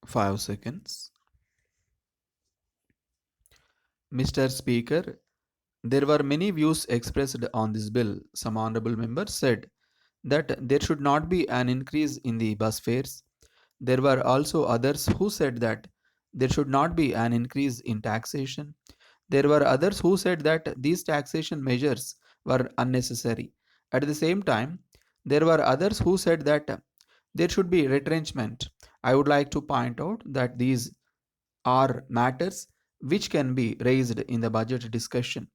5 seconds. Mr. Speaker, there were many views expressed on this bill. Some honorable members said that there should not be an increase in the bus fares. There were also others who said that there should not be an increase in taxation. There were others who said that these taxation measures were unnecessary. At the same time, there were others who said that there should be retrenchment. I would like to point out that these are matters which can be raised in the budget discussion.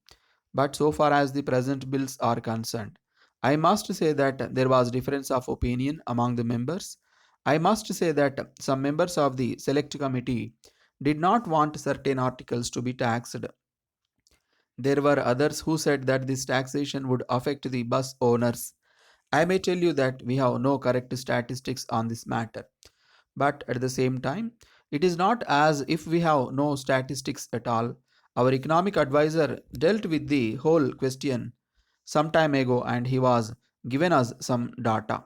But so far as the present bills are concerned, I must say that there was difference of opinion among the members. I must say that some members of the select committee did not want certain articles to be taxed. There were others who said that this taxation would affect the bus owners. I may tell you that we have no correct statistics on this matter. But at the same time, it is not as if we have no statistics at all. Our economic advisor dealt with the whole question some time ago and he was given us some data.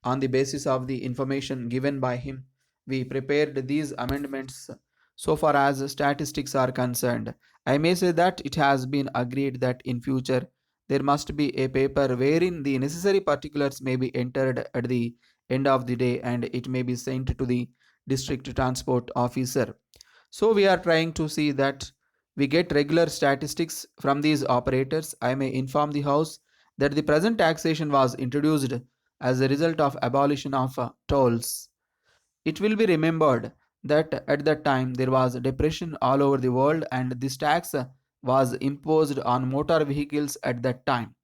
On the basis of the information given by him, we prepared these amendments. So far as statistics are concerned, I may say that it has been agreed that in future there must be a paper wherein the necessary particulars may be entered at the end of the day and it may be sent to the district transport officer. So we are trying to see that we get regular statistics from these operators. I may inform the House that the present taxation was introduced as a result of abolition of tolls. It will be remembered that at that time there was depression all over the world and this tax was imposed on motor vehicles at that time.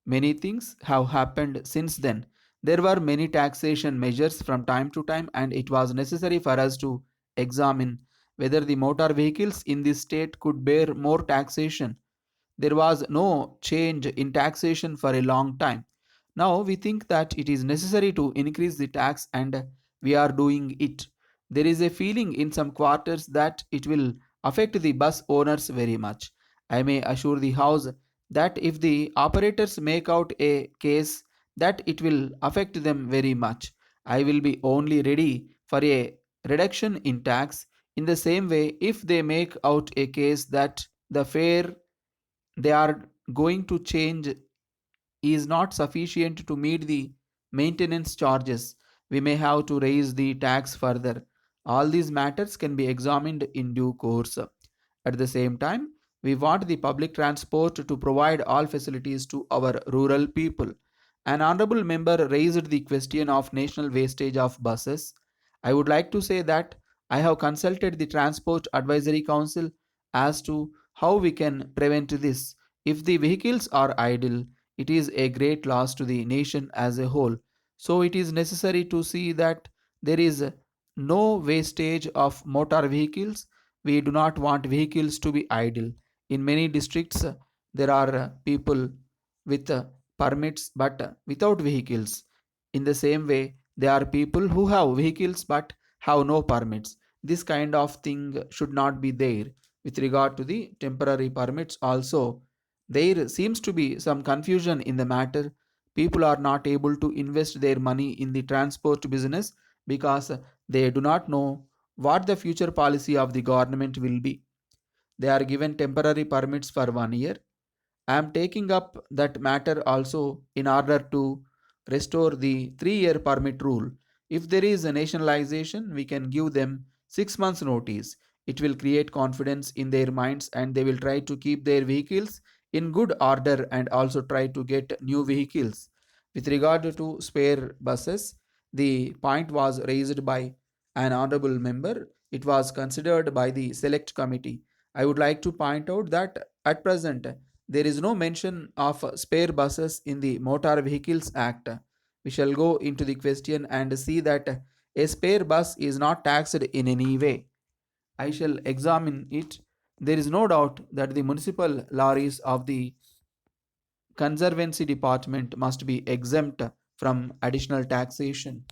Many things have happened since then. There were many taxation measures from time to time, and it was necessary for us to examine whether the motor vehicles in this state could bear more taxation. There was no change in taxation for a long time. Now we think that it is necessary to increase the tax, and we are doing it. There is a feeling in some quarters that it will affect the bus owners very much. I may assure the House that if the operators make out a case that it will affect them very much, I will be only ready for a reduction in tax. In the same way, if they make out a case that the fare they are going to change is not sufficient to meet the maintenance charges, we may have to raise the tax further. All these matters can be examined in due course. At the same time, we want the public transport to provide all facilities to our rural people. An honorable member raised the question of national wastage of buses. I would like to say that I have consulted the Transport Advisory Council as to how we can prevent this. If the vehicles are idle, it is a great loss to the nation as a whole. So it is necessary to see that there is no wastage of motor vehicles. We do not want vehicles to be idle. In many districts, there are people with permits but without vehicles. In the same way, there are people who have vehicles but have no permits. This kind of thing should not be there. With regard to the temporary permits, also, there seems to be some confusion in the matter. People are not able to invest their money in the transport business because they do not know what the future policy of the government will be. They are given temporary permits for 1 year. I am taking up that matter also in order to restore the 3 year permit rule. If there is a nationalization, we can give them 6 months notice. It will create confidence in their minds and they will try to keep their vehicles in good order and also try to get new vehicles. With regard to spare buses, the point was raised by an honorable member. It was considered by the select committee. I would like to point out that at present there is no mention of spare buses in the Motor Vehicles Act. We shall go into the question and see that a spare bus is not taxed in any way. I shall examine it. There is no doubt that the municipal lorries of the Conservancy Department must be exempt from additional taxation.